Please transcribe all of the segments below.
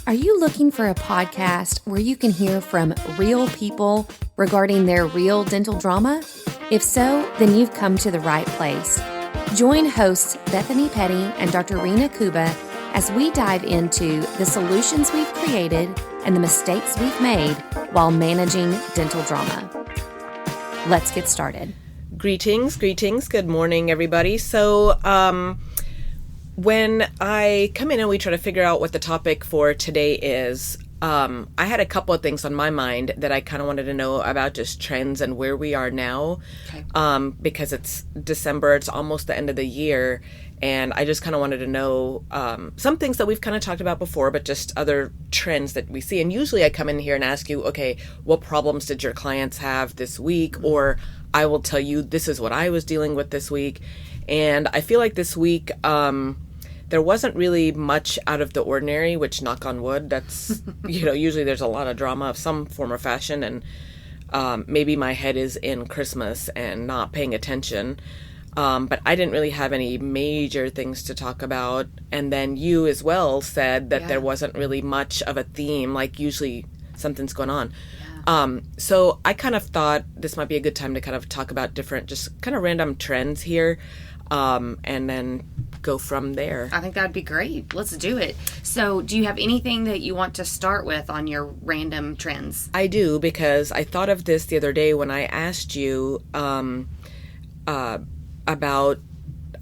Are you looking for a podcast where you can hear from real people regarding their real dental drama? If so, then you've come to the right place. Join hosts Bethany Petty and Dr. Rena Kuba as we dive into the solutions we've created and the mistakes we've made while managing dental drama. Let's get started. Greetings. Good morning, everybody. So, when I come in and we try to figure out what the topic for today is, I had a couple of things on my mind that I kind of wanted to know about, just trends and where we are now. Okay. Because it's December, it's almost the end of the year, and I just kind of wanted to know some things that we've kind of talked about before, but just other trends that we see. And usually I come in here and ask you, okay, what problems did your clients have this week? Or I will tell you, this is what I was dealing with this week. And I feel like this week, there wasn't really much out of the ordinary, which, knock on wood, that's, usually there's a lot of drama of some form or fashion, and maybe my head is in Christmas and not paying attention. But I didn't really have any major things to talk about. And then you as well said that there wasn't really much of a theme, like usually something's going on. Yeah. So I kind of thought this might be a good time to kind of talk about different, just kind of random trends here. And then go from there. I think that'd be great. Let's do it. So do you have anything that you want to start with on your random trends? I do, because I thought of this the other day when I asked you about, I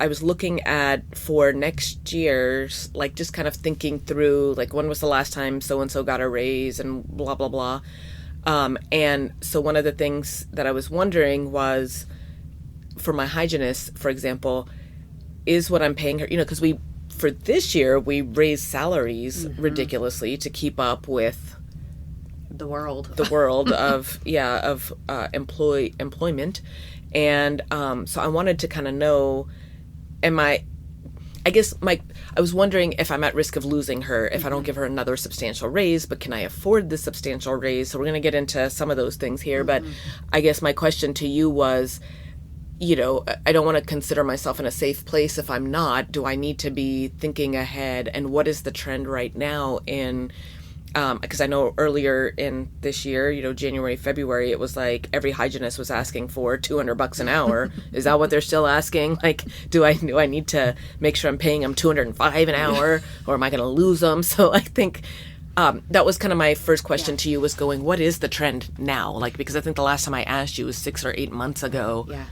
was looking at for next year's, like just kind of thinking through, like when was the last time so-and-so got a raise and blah, blah, blah. And so one of the things that I was wondering was, for my hygienist, for example, is what I'm paying her, because for this year, we raised salaries ridiculously to keep up with the world of employment. And so I wanted to kind of know, I was wondering if I'm at risk of losing her if I don't give her another substantial raise, but can I afford the substantial raise? So we're going to get into some of those things here. But I guess my question to you was, I don't want to consider myself in a safe place if I'm not. Do I need to be thinking ahead? And what is the trend right now in, because I know earlier in this year, January, February, it was like every hygienist was asking for $200 an hour. Is that what they're still asking? Like, do I need to make sure I'm paying them $205 an hour, or am I going to lose them? So I think that was kind of my first question to you, was going, what is the trend now? Like, because I think the last time I asked you was 6 or 8 months ago. Yeah.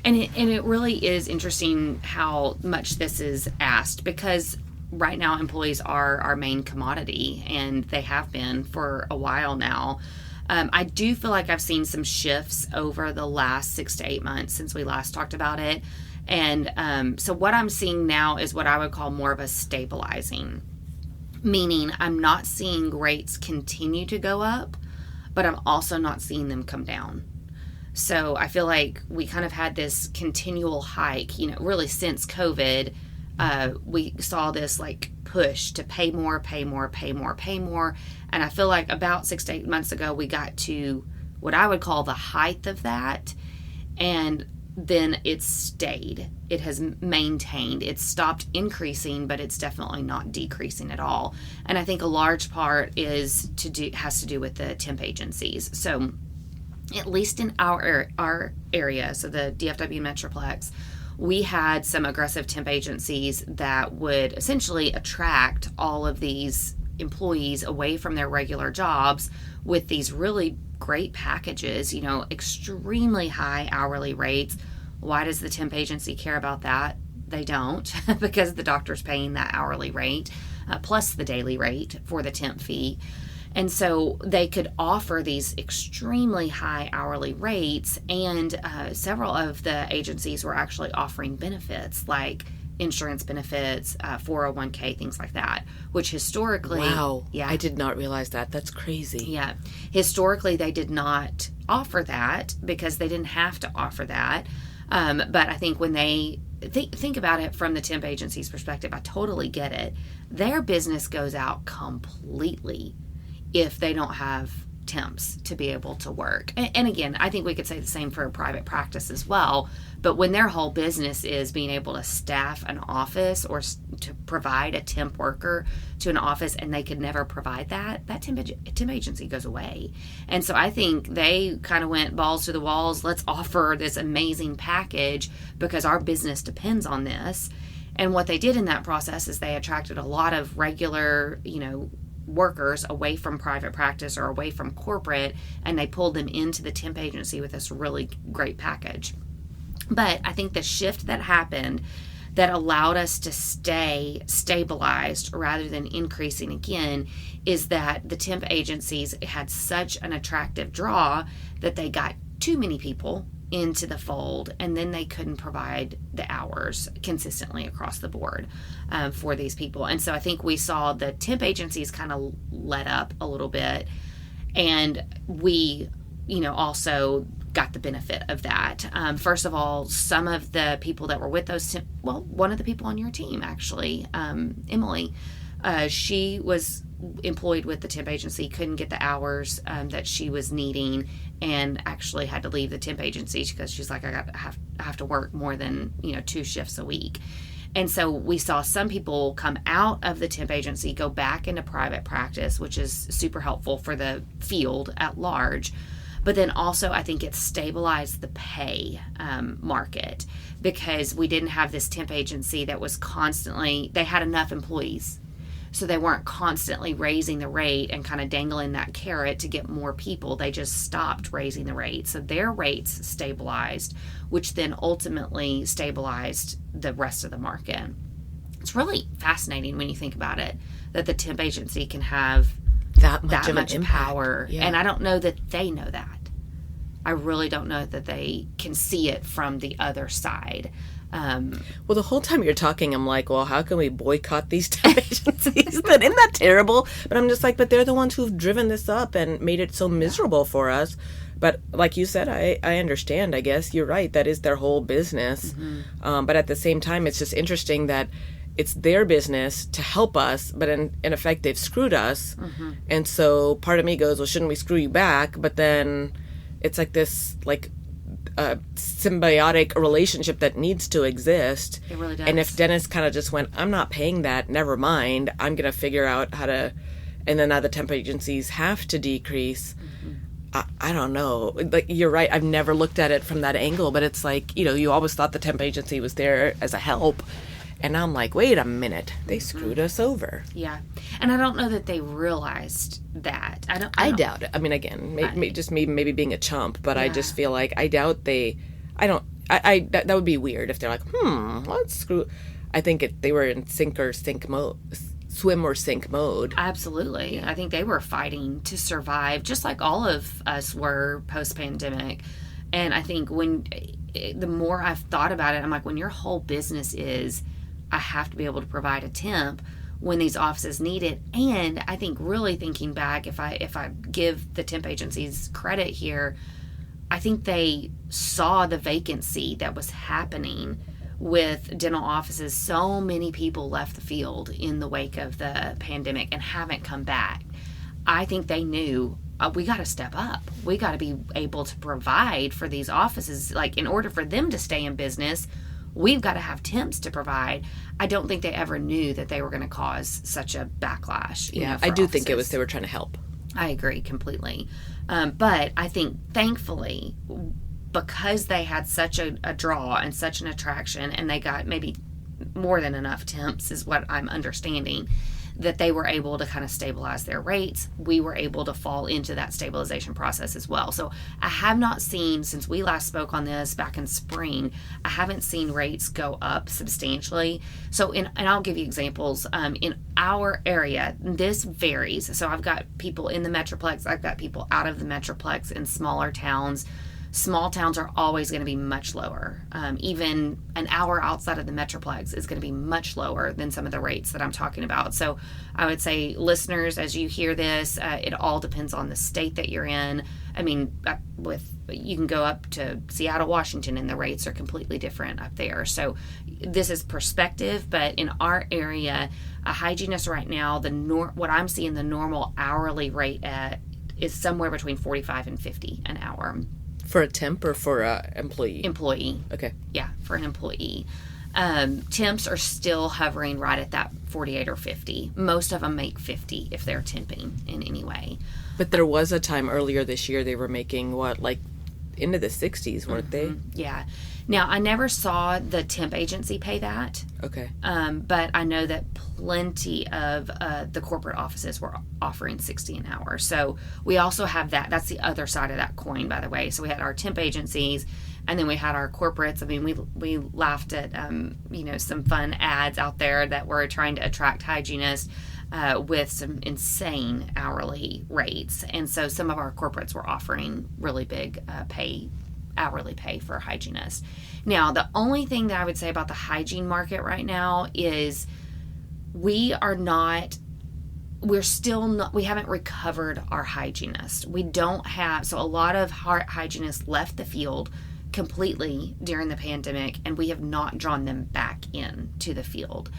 And it really is interesting how much this is asked, because right now employees are our main commodity, and they have been for a while now. I do feel like I've seen some shifts over the last 6 to 8 months since we last talked about it. And so what I'm seeing now is what I would call more of a stabilizing, meaning I'm not seeing rates continue to go up, but I'm also not seeing them come down. So I feel like we kind of had this continual hike, really since COVID. We saw this like push to pay more. And I feel like about 6 to 8 months ago, we got to what I would call the height of that. And then it's stayed. It has maintained. It's stopped increasing, but it's definitely not decreasing at all. And I think a large part has to do with the temp agencies. So at least in our area, so the DFW Metroplex, we had some aggressive temp agencies that would essentially attract all of these employees away from their regular jobs with these really great packages, extremely high hourly rates. Why does the temp agency care about that? They don't, because the doctor's paying that hourly rate, plus the daily rate for the temp fee. And so they could offer these extremely high hourly rates, and several of the agencies were actually offering benefits like insurance benefits, 401k, things like that, which historically... Wow. Yeah. I did not realize that. That's crazy. Yeah. Historically, they did not offer that because they didn't have to offer that. But I think when they think about it from the temp agency's perspective, I totally get it. Their business goes out completely if they don't have temps to be able to work. And again, I think we could say the same for a private practice as well. But when their whole business is being able to staff an office or to provide a temp worker to an office, and they could never provide that temp agency goes away. And so I think they kind of went balls to the walls. Let's offer this amazing package because our business depends on this. And what they did in that process is they attracted a lot of regular, workers away from private practice or away from corporate, and they pulled them into the temp agency with this really great package. But I think the shift that happened that allowed us to stay stabilized rather than increasing again is that the temp agencies had such an attractive draw that they got too many people into the fold, and then they couldn't provide the hours consistently across the board for these people. And so I think we saw the temp agencies kind of let up a little bit, and we also got the benefit of that. First of all, some of the people that were with those one of the people on your team actually, Emily, she was employed with the temp agency, couldn't get the hours that she was needing, and actually had to leave the temp agency because she's like, I have to work more than 2 shifts a week. And so we saw some people come out of the temp agency, go back into private practice, which is super helpful for the field at large. But then also I think it stabilized the pay market, because we didn't have this temp agency that was constantly, they had enough employees. So they weren't constantly raising the rate and kind of dangling that carrot to get more people. They just stopped raising the rate. So their rates stabilized, which then ultimately stabilized the rest of the market. It's really fascinating when you think about it, that the temp agency can have that much power. Yeah. And I don't know that they know that. I really don't know that they can see it from the other side. Well, the whole time you're talking, I'm like, well, how can we boycott these temp agencies? Isn't that terrible? But I'm just like, but they're the ones who've driven this up and made it so miserable for us. But like you said, I understand, I guess. You're right. That is their whole business. Mm-hmm. But at the same time, it's just interesting that it's their business to help us, but in effect, they've screwed us. Mm-hmm. And so part of me goes, well, shouldn't we screw you back? But then it's like this, symbiotic relationship that needs to exist. It really does. And if Dennis kind of just went, I'm not paying that, never mind, I'm going to figure out how to, and then now the temp agencies have to decrease. Mm-hmm. I don't know. Like, you're right. I've never looked at it from that angle, but it's like, you always thought the temp agency was there as a help. And now I'm like, wait a minute, they screwed us over. Yeah. And I don't know that they realized that. I doubt it. I mean, again, maybe being a chump, but yeah. I just feel like I doubt that would be weird if they're like, let's screw. I think they were in swim or sink mode. Absolutely. Yeah. I think they were fighting to survive, just like all of us were post-pandemic. And I think the more I've thought about it, I'm like, when your whole business is, I have to be able to provide a temp when these offices need it. And I think really thinking back, if I give the temp agencies credit here, I think they saw the vacancy that was happening with dental offices. So many people left the field in the wake of the pandemic and haven't come back. I think they knew, we got to step up. We got to be able to provide for these offices. Like, in order for them to stay in business, we've got to have temps to provide. I don't think they ever knew that they were going to cause such a backlash. I do think they were trying to help. I agree completely. But I think, thankfully, because they had such a draw and such an attraction, and they got maybe more than enough temps, is what I'm understanding, that they were able to kind of stabilize their rates. We were able to fall into that stabilization process as well. So I have not seen, since we last spoke on this back in spring, I haven't seen rates go up substantially. So and I'll give you examples. In our area, this varies. So I've got people in the Metroplex. I've got people out of the Metroplex in smaller towns. Small towns are always going to be much lower. Even an hour outside of the Metroplex is going to be much lower than some of the rates that I'm talking about. So I would say, listeners, as you hear this, it all depends on the state that you're in. I mean, you can go up to Seattle, Washington, and the rates are completely different up there. So this is perspective, but in our area, a hygienist right now, what I'm seeing the normal hourly rate at is somewhere between 45 and 50 an hour. For a temp or for a employee? Employee. Okay. Yeah, for an employee. Temps are still hovering right at that 48 or 50. Most of them make 50 if they're temping in any way. But there was a time earlier this year they were making into the 60s, weren't they? Yeah. Now, I never saw the temp agency pay that. Okay. But I know that plenty of the corporate offices were offering 60 an hour. So we also have that. That's the other side of that coin, by the way. So we had our temp agencies, and then we had our corporates. I mean, we laughed at, some fun ads out there that were trying to attract hygienists with some insane hourly rates. And so some of our corporates were offering really big hourly pay for hygienists. Now, the only thing that I would say about the hygiene market right now is we haven't recovered our hygienists. We don't have, so a lot of hygienists left the field completely during the pandemic, and we have not drawn them back in to the field.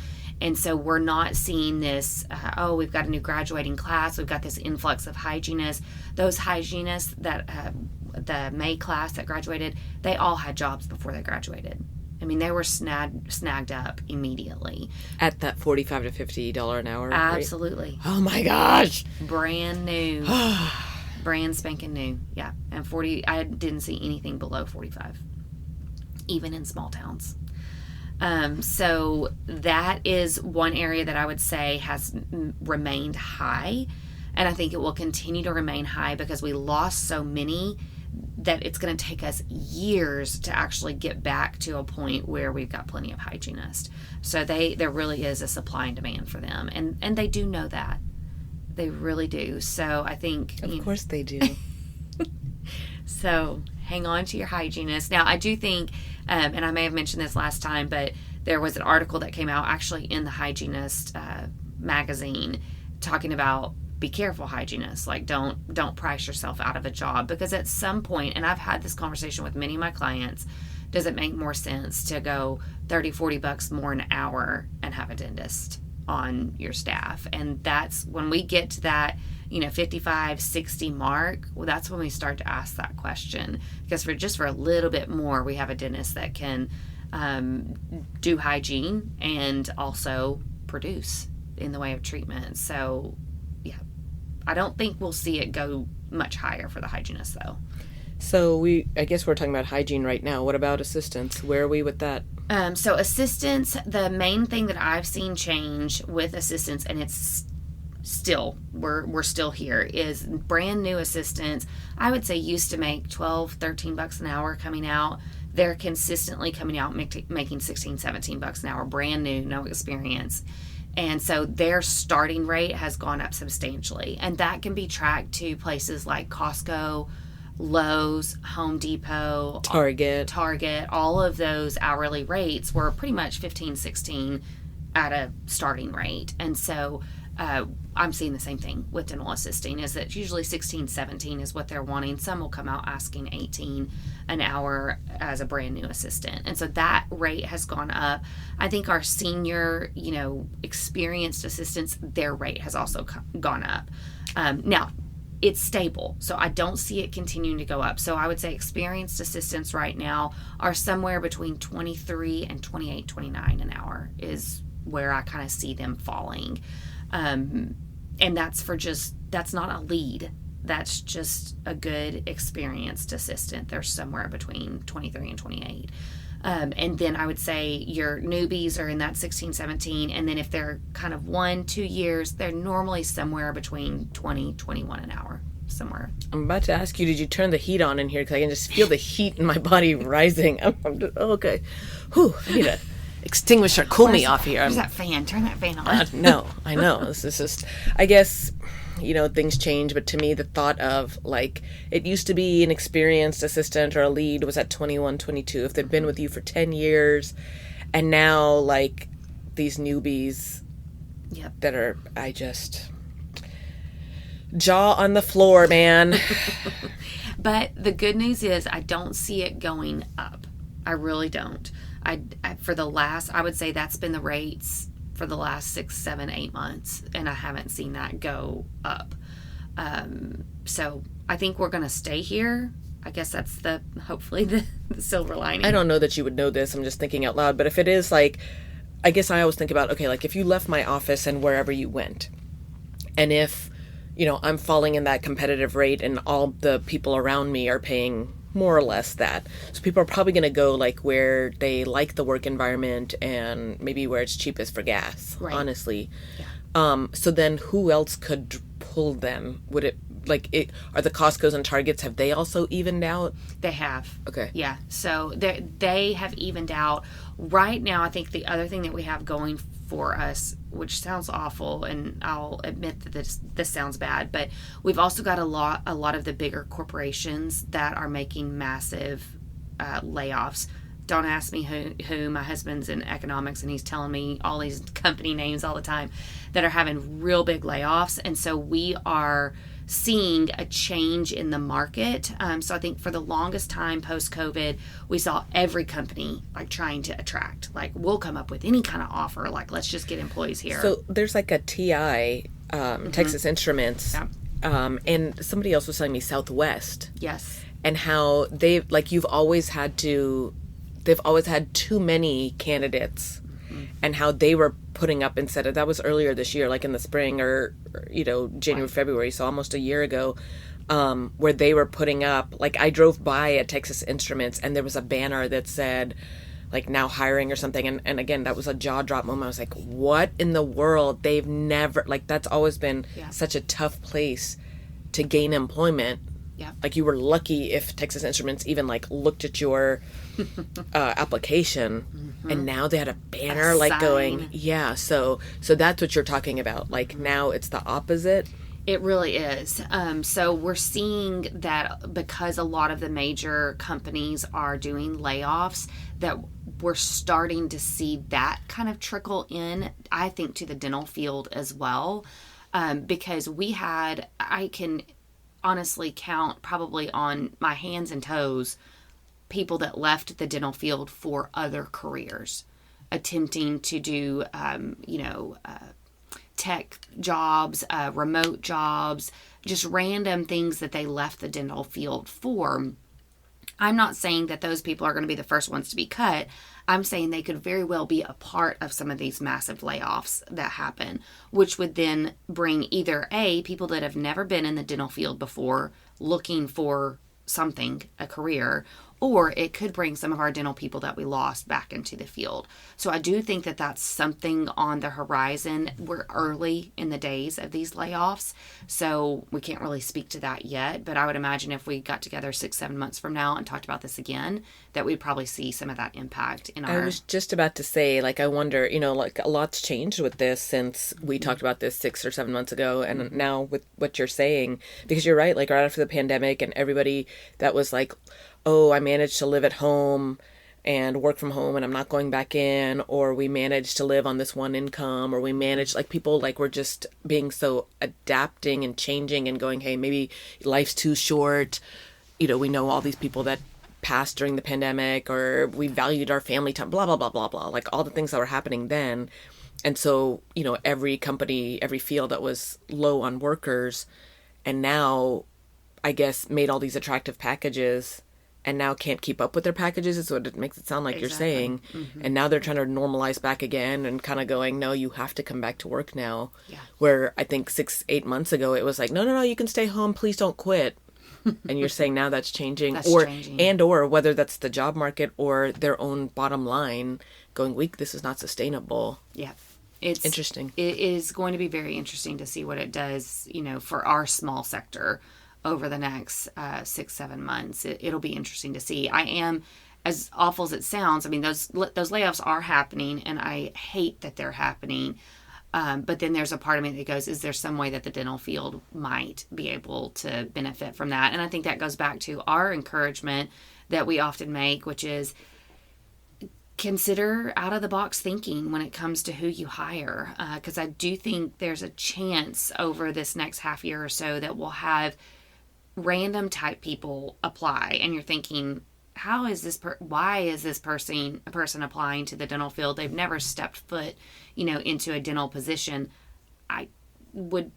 And so we're not seeing this, we've got a new graduating class, we've got this influx of hygienists. Those hygienists that the May class that graduated, they all had jobs before they graduated. I mean, they were snagged up immediately. At that $45 to $50 an hour rate? Absolutely. Oh my gosh. Brand new. Brand spanking new. Yeah. And I didn't see anything below 45, even in small towns. So that is one area that I would say has remained high. And I think it will continue to remain high because we lost so many that it's going to take us years to actually get back to a point where we've got plenty of hygienists. So there really is a supply and demand for them. And they do know that. They really do. So I think... Of course they do. So hang on to your hygienist. Now, I do think, and I may have mentioned this last time, but there was an article that came out actually in the Hygienist magazine talking about be careful, hygienists. Like, don't price yourself out of a job, because at some point, and I've had this conversation with many of my clients, does it make more sense to go $30-$40 more an hour and have a dentist on your staff? And that's when we get to that 55-60 mark, well, that's when we start to ask that question, because for a little bit more, we have a dentist that can do hygiene and also produce in the way of treatment. So yeah, I don't think we'll see it go much higher for the hygienists though. So I guess we're talking about hygiene right now. What about assistants? Where are we with that? So assistants, the main thing that I've seen change with assistants, and it's still, we're still here, is brand new assistants. I would say used to make $12-$13 an hour coming out. They're consistently coming out making $16-$17 an hour, brand new, no experience. And so their starting rate has gone up substantially. And that can be tracked to places like Costco, Lowe's, Home Depot, Target, all of those hourly rates were pretty much 15, 16 at a starting rate. And so I'm seeing the same thing with dental assisting, is that usually 16, 17 is what they're wanting. Some will come out asking 18 an hour as a brand new assistant. And so that rate has gone up. I think our senior, experienced assistants, their rate has also gone up. Now, it's stable, so I don't see it continuing to go up. So I would say experienced assistants right now are somewhere between 23 and 28, 29 an hour is where I kind of see them falling. And that's not a lead. That's just a good experienced assistant. They're somewhere between 23 and 28. And then I would say your newbies are in that 16, 17. And then if they're kind of 1-2 years, they're normally somewhere between 20, 21 an hour, somewhere. I'm about to ask you, did you turn the heat on in here? Because I can just feel the heat in my body rising. Okay. Whew, I need a extinguisher. Cool me off here. Where's that fan? Turn that fan on. No, I know. This is just, I guess, things change, but to me, the thought of, it used to be an experienced assistant or a lead was at 21, 22. If they've been with you for 10 years, and now, these newbies that are, jaw on the floor, man. But the good news is I don't see it going up. I really don't. I would say that's been the rates for the last 6, 7, 8 months, and I haven't seen that go up. So I think we're going to stay here. I guess that's hopefully the silver lining. I don't know that you would know this. I'm just thinking out loud. But if it is like, I guess I always think about, okay, like if you left my office and wherever you went, and if, I'm falling in that competitive rate and all the people around me are paying more or less that. So people are probably going to go like where they like the work environment and maybe where it's cheapest for gas, right. Honestly. Yeah. So then who else could pull them? Would it, are the Costco's and Targets, have they also evened out? They have. Okay. Yeah. So they have evened out. Right now, I think the other thing that we have going for us, which sounds awful, and I'll admit that this sounds bad, but we've also got a lot of the bigger corporations that are making massive layoffs. Don't ask me who. My husband's in economics, and he's telling me all these company names all the time that are having real big layoffs. And so we are seeing a change in the market. So I think for the longest time post-COVID, we saw every company like trying to attract. Like, we'll come up with any kind of offer. Like, let's just get employees here. So there's like a TI, Texas Instruments, yeah. And somebody else was telling me Southwest. Yes. And how they've always had too many candidates, and how they were putting up, instead of, that was earlier this year, like in the spring or January, right. February, so almost a year ago, where they were putting up, like I drove by at Texas Instruments and there was a banner that said like now hiring or something, and again, that was a jaw drop moment. I was like, what in the world? They've never, like, that's always been such a tough place to gain employment. Yeah. Like, you were lucky if Texas Instruments even like looked at your application, and now they had a banner like going, yeah. So that's what you're talking about. Like, now it's the opposite. It really is. So we're seeing that because a lot of the major companies are doing layoffs, that we're starting to see that kind of trickle in, I think, to the dental field as well. Because I can honestly count probably on my hands and toes people that left the dental field for other careers, attempting to do, tech jobs, remote jobs, just random things that they left the dental field for. I'm not saying that those people are going to be the first ones to be cut. I'm saying they could very well be a part of some of these massive layoffs that happen, which would then bring either people that have never been in the dental field before looking for something, a career, or it could bring some of our dental people that we lost back into the field. So I do think that that's something on the horizon. We're early in the days of these layoffs, so we can't really speak to that yet. But I would imagine if we got together 6-7 months from now and talked about this again, that we'd probably see some of that impact in our... I was just about to say, like, I wonder, like, a lot's changed with this since we talked about this 6 or 7 months ago, and now with what you're saying, because you're right, like, right after the pandemic, and everybody that was like, oh, I managed to live at home and work from home and I'm not going back in, or we managed to live on this one income, or we managed, like, people like were just being so adapting and changing and going, hey, maybe life's too short. We know all these people that passed during the pandemic, or we valued our family time, blah, blah, blah, blah, blah, like all the things that were happening then. And so, every company, every field that was low on workers, and now, I guess, made all these attractive packages, and now can't keep up with their packages is what it makes it sound like. Exactly. You're saying. Mm-hmm. And now they're trying to normalize back again and kind of going, no, you have to come back to work now. Yeah. Where I think 6-8 months ago, it was like, no, you can stay home. Please don't quit. And you're saying now that's changing. Or whether that's the job market or their own bottom line going, this is not sustainable. Yeah. It's interesting. It is going to be very interesting to see what it does, for our small sector over the next 6-7 months. It'll be interesting to see. I am, as awful as it sounds, I mean, those layoffs are happening, and I hate that they're happening. But then there's a part of me that goes, is there some way that the dental field might be able to benefit from that? And I think that goes back to our encouragement that we often make, which is consider out-of-the-box thinking when it comes to who you hire. Because I do think there's a chance over this next half year or so that we'll have random type people apply, and you're thinking, why is this person applying to the dental field? They've never stepped foot, into a dental position. would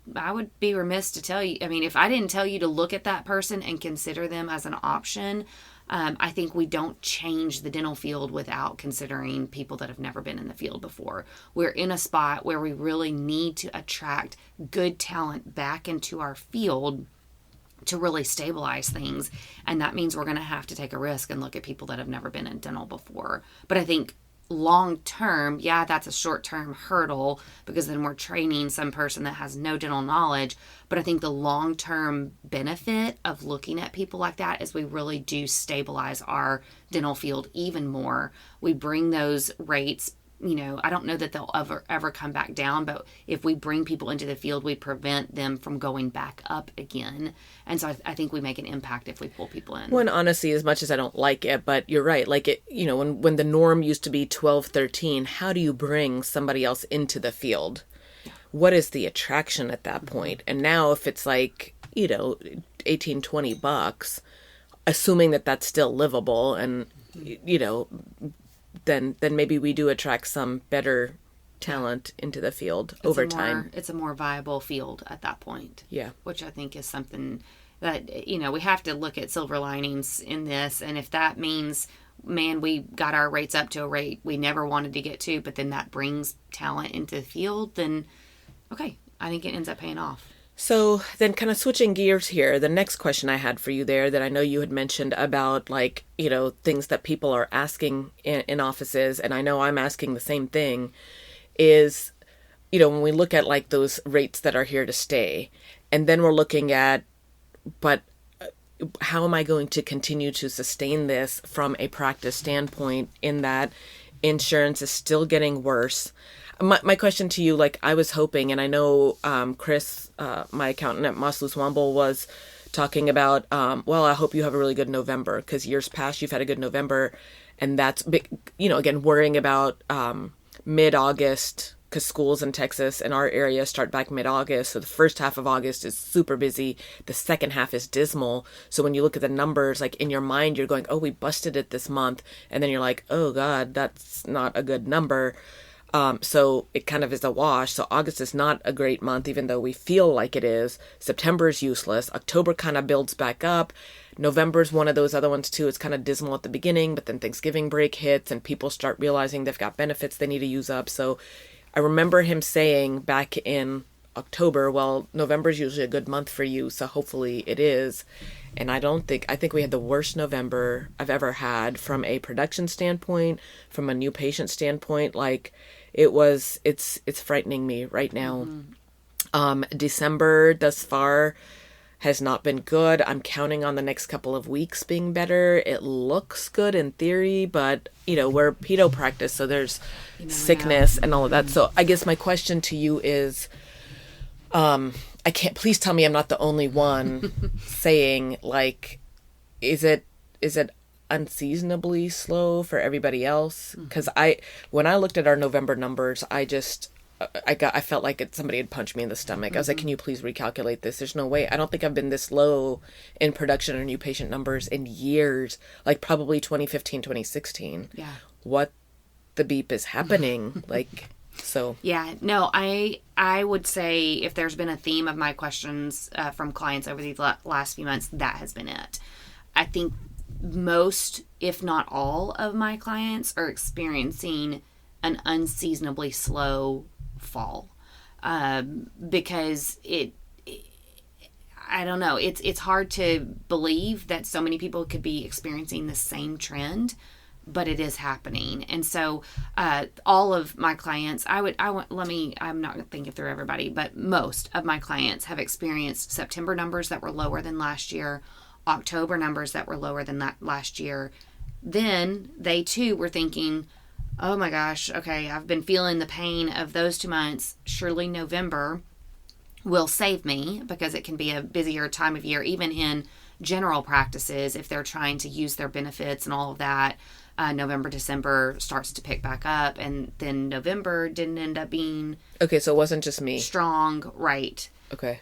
be remiss to tell you. I mean, if I didn't tell you to look at that person and consider them as an option, I think we don't change the dental field without considering people that have never been in the field before. We're in a spot where we really need to attract good talent back into our field to really stabilize things. And that means we're going to have to take a risk and look at people that have never been in dental before. But I think long term, yeah, that's a short term hurdle because then we're training some person that has no dental knowledge. But I think the long term benefit of looking at people like that is we really do stabilize our dental field even more. We bring those rates, I don't know that they'll ever come back down, but if we bring people into the field, we prevent them from going back up again. And so I think we make an impact if we pull people in. Well, and honestly, as much as I don't like it, but you're right. Like it, when the norm used to be 12, 13, how do you bring somebody else into the field? Yeah. What is the attraction at that point? And now if it's like, $18, $20, assuming that that's still livable and, then maybe we do attract some better talent into the field over time. It's a more viable field at that point. Yeah. Which I think is something that, we have to look at silver linings in this. And if that means, man, we got our rates up to a rate we never wanted to get to, but then that brings talent into the field, then, okay, I think it ends up paying off. So then kind of switching gears here, the next question I had for you there that I know you had mentioned about things that people are asking in offices, and I know I'm asking the same thing, is, when we look at like those rates that are here to stay, and then we're looking at, but how am I going to continue to sustain this from a practice standpoint in that insurance is still getting worse? My question to you, I was hoping, and I know Chris, my accountant at Moss Wamble, was talking about, I hope you have a really good November, because years past you've had a good November, and that's, again, worrying about mid-August, because schools in Texas and our area start back mid-August, so the first half of August is super busy, the second half is dismal, so when you look at the numbers, in your mind, you're going, oh, we busted it this month, and then you're like, oh, God, that's not a good number. So it kind of is a wash. So August is not a great month, even though we feel like it is. September is useless. October kind of builds back up. November is one of those other ones too. It's kind of dismal at the beginning, but then Thanksgiving break hits and people start realizing they've got benefits they need to use up. So I remember him saying back in October, well, November is usually a good month for you, so hopefully it is. And I think we had the worst November I've ever had from a production standpoint, from a new patient standpoint. It's frightening me right now. Mm-hmm. December thus far has not been good. I'm counting on the next couple of weeks being better. It looks good in theory, but we're pedo practice, so there's sickness and all of that. So I guess my question to you is, please tell me I'm not the only one saying, is it unseasonably slow for everybody else? Because when I looked at our November numbers, I felt like somebody had punched me in the stomach. I was like, can you please recalculate this? There's no way. I don't think I've been this low in production or new patient numbers in years, probably 2015, 2016. Yeah. What the beep is happening? So. Yeah, no, I would say if there's been a theme of my questions from clients over these last few months, that has been it. I think most, if not all, of my clients are experiencing an unseasonably slow fall because I don't know, it's hard to believe that so many people could be experiencing the same trend, but it is happening. And so all of my clients, I'm not going to think through everybody, but most of my clients have experienced September numbers that were lower than last year, October numbers that were lower than that last year. Then they too were thinking, oh my gosh, okay, I've been feeling the pain of those 2 months. Surely November will save me, because it can be a busier time of year, even in general practices, if they're trying to use their benefits and all of that. November, December starts to pick back up, and then November didn't end up being okay. So it wasn't just me. Strong, right? Okay.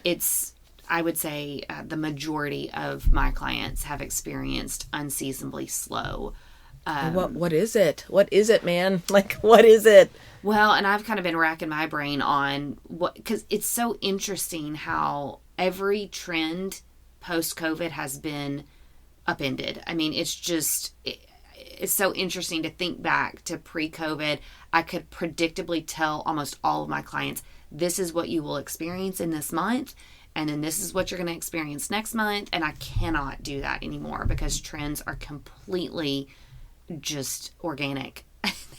I would say the majority of my clients have experienced unseasonably slow What is it? What is it, man? Like, what is it? Well, and I've kind of been racking my brain on what, because it's so interesting how every trend post-COVID has been upended. I mean, it's so interesting to think back to pre-COVID. I could predictably tell almost all of my clients, this is what you will experience in this month, and then this is what you're going to experience next month. And I cannot do that anymore because trends are completely just organic.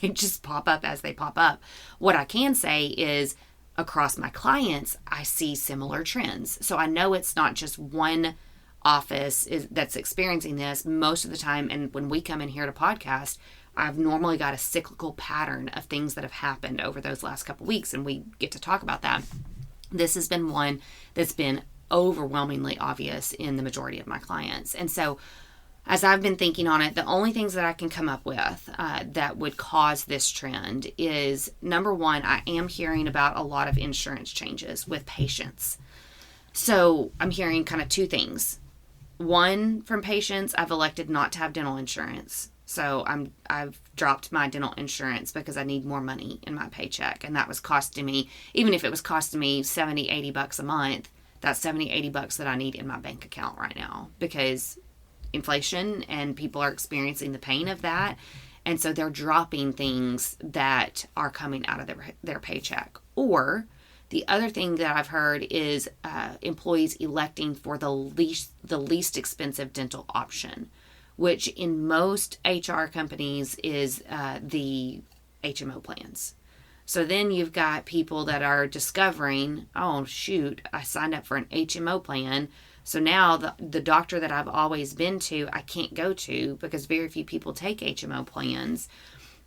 They just pop up as they pop up. What I can say is across my clients, I see similar trends. So I know it's not just one office that's experiencing this most of the time. And when we come in here to podcast, I've normally got a cyclical pattern of things that have happened over those last couple of weeks, and we get to talk about that. This has been one that's been overwhelmingly obvious in the majority of my clients. And so as I've been thinking on it, the only things that I can come up with that would cause this trend is, number one, I am hearing about a lot of insurance changes with patients. So I'm hearing kind of two things. One, from patients, I've elected not to have dental insurance. So I've dropped my dental insurance because I need more money in my paycheck. And that was costing me, even if it was costing me $70, $80 a month, that's $70, $80 that I need in my bank account right now because inflation and people are experiencing the pain of that. And so they're dropping things that are coming out of their paycheck. Or the other thing that I've heard is employees electing for the least expensive dental option, which in most HR companies is the HMO plans. So then you've got people that are discovering, oh, shoot, I signed up for an HMO plan. So now the doctor that I've always been to, I can't go to because very few people take HMO plans.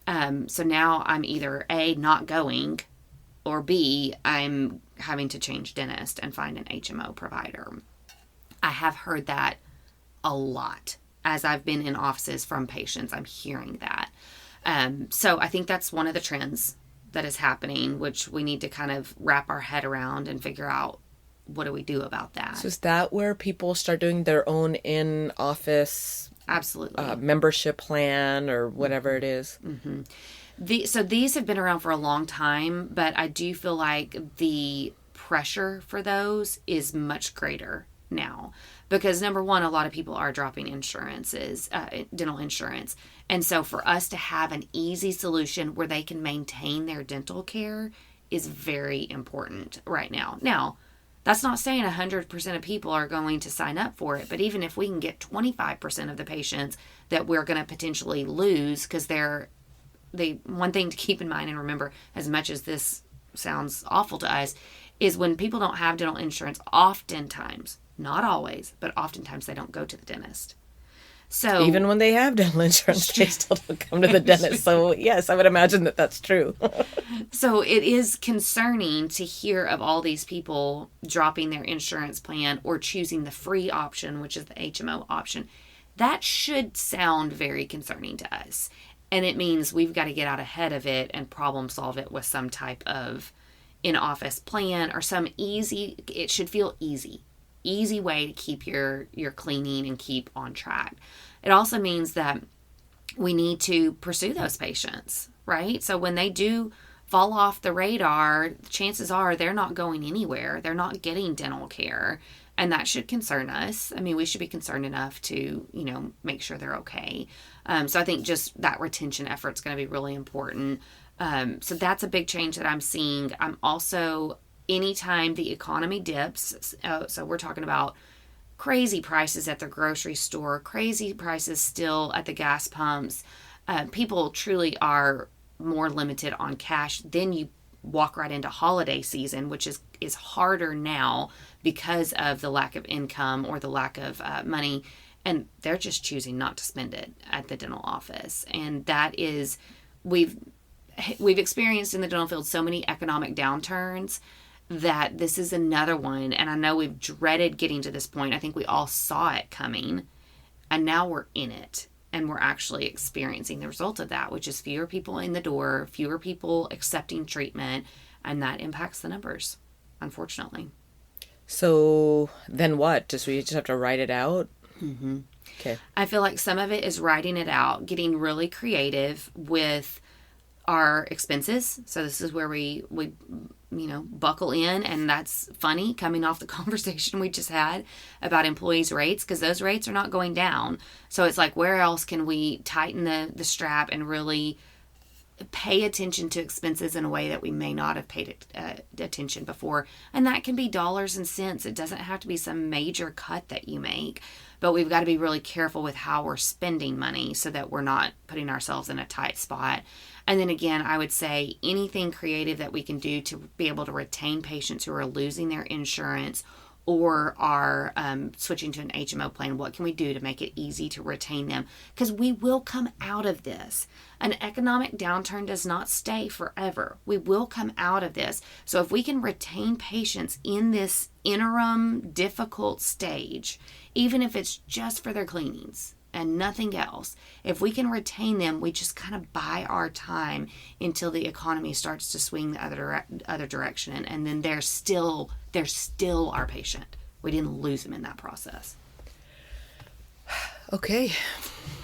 So now I'm either A, not going, or B, I'm having to change dentist and find an HMO provider. I have heard that a lot. As I've been in offices from patients, I'm hearing that. So I think that's one of the trends that is happening, which we need to kind of wrap our head around and figure out, what do we do about that? So is that where people start doing their own in-office absolutely membership plan or whatever it is? Mm-hmm. So these have been around for a long time, but I do feel like the pressure for those is much greater now. Because number one, a lot of people are dropping insurances, dental insurance. And so for us to have an easy solution where they can maintain their dental care is very important right now. Now, that's not saying 100% of people are going to sign up for it, but even if we can get 25% of the patients that we're going to potentially lose, because the one thing to keep in mind and remember, as much as this sounds awful to us, is when people don't have dental insurance, oftentimes, not always, but oftentimes they don't go to the dentist. So even when they have dental insurance, they still don't come to the dentist. So yes, I would imagine that that's true. So it is concerning to hear of all these people dropping their insurance plan or choosing the free option, which is the HMO option. That should sound very concerning to us. And it means we've got to get out ahead of it and problem solve it with some type of in-office plan or some easy, it should feel easy way to keep your cleaning and keep on track. It also means that we need to pursue those patients, right? So when they do fall off the radar, chances are they're not going anywhere. They're not getting dental care. And that should concern us. I mean, we should be concerned enough to, make sure they're okay. So I think just that retention effort is going to be really important. So that's a big change that I'm seeing. I'm also, anytime the economy dips, so we're talking about crazy prices at the grocery store, crazy prices still at the gas pumps. People truly are more limited on cash. Then you walk right into holiday season, which is harder now because of the lack of income or the lack of money. And they're just choosing not to spend it at the dental office. And that is, we've experienced in the dental field so many economic downturns that this is another one. And I know we've dreaded getting to this point. I think we all saw it coming. And now we're in it. And we're actually experiencing the result of that, which is fewer people in the door, fewer people accepting treatment. And that impacts the numbers, unfortunately. So then what? We just have to write it out? Mm-hmm. Okay. I feel like some of it is writing it out, getting really creative with our expenses. So this is where we buckle in, and that's funny coming off the conversation we just had about employees' rates, because those rates are not going down. So it's like, where else can we tighten the strap and really pay attention to expenses in a way that we may not have paid attention before? And that can be dollars and cents. It doesn't have to be some major cut that you make, but we've got to be really careful with how we're spending money so that we're not putting ourselves in a tight spot. And then again, I would say anything creative that we can do to be able to retain patients who are losing their insurance or are switching to an HMO plan. What can we do to make it easy to retain them? Because we will come out of this. An economic downturn does not stay forever. We will come out of this. So if we can retain patients in this interim difficult stage, even if it's just for their cleanings and nothing else, if we can retain them, we just kind of buy our time until the economy starts to swing the other direction, and then they're still our patient. We didn't lose them in that process. Okay.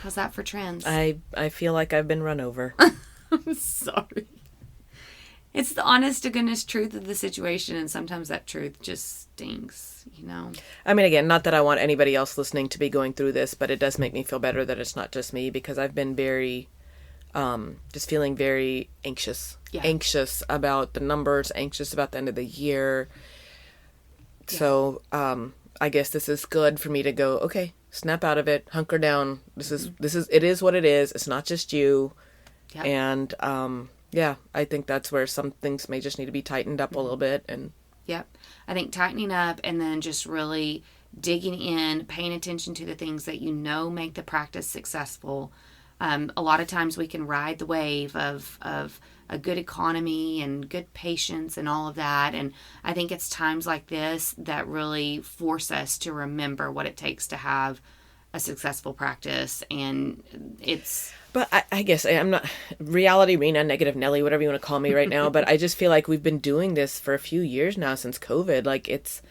How's that for trends? I feel like I've been run over. I'm sorry. It's the honest to goodness truth of the situation, and sometimes that truth just stings, I mean, again, not that I want anybody else listening to be going through this, but it does make me feel better that it's not just me, because I've been very, just feeling very anxious. Yeah. Anxious about the numbers, anxious about the end of the year. Yeah. So, I guess this is good for me to go, okay, snap out of it, hunker down. It is what it is. It's not just you. Yep. And, yeah, I think that's where some things may just need to be tightened up a little bit. And yep. I think tightening up and then just really digging in, paying attention to the things that make the practice successful. A lot of times we can ride the wave of a good economy and good patients and all of that. And I think it's times like this that really force us to remember what it takes to have a successful practice. And it's... But I guess I'm not reality Rena, negative Nelly, whatever you want to call me right now. But I just feel like we've been doing this for a few years now since COVID. Like it's.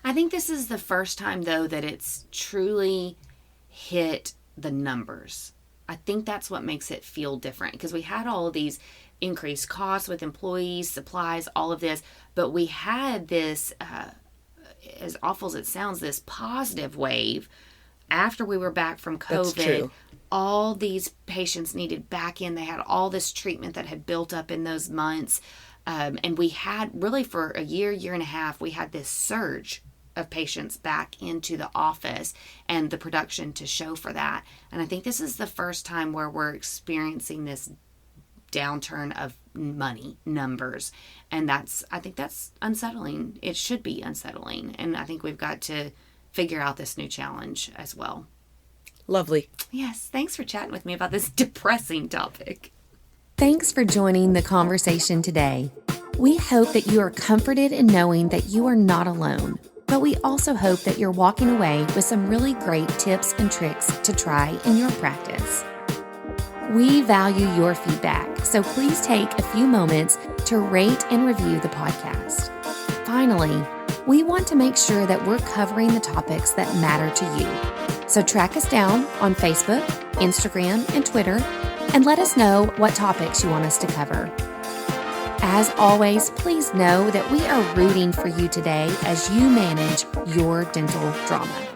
I think this is the first time though that it's truly hit the numbers. I think that's what makes it feel different, because we had all of these increased costs with employees, supplies, all of this, but we had this, as awful as it sounds, this positive wave. After we were back from COVID, all these patients needed back in. They had all this treatment that had built up in those months. And we had really for a year and a half, we had this surge of patients back into the office and the production to show for that. And I think this is the first time where we're experiencing this downturn of money numbers. And I think that's unsettling. It should be unsettling. And I think we've got to figure out this new challenge as well. Lovely. Yes. Thanks for chatting with me about this depressing topic. Thanks for joining the conversation today. We hope that you are comforted in knowing that you are not alone, but we also hope that you're walking away with some really great tips and tricks to try in your practice. We value your feedback, so please take a few moments to rate and review the podcast. Finally, we want to make sure that we're covering the topics that matter to you. So track us down on Facebook, Instagram, and Twitter, and let us know what topics you want us to cover. As always, please know that we are rooting for you today as you manage your dental drama.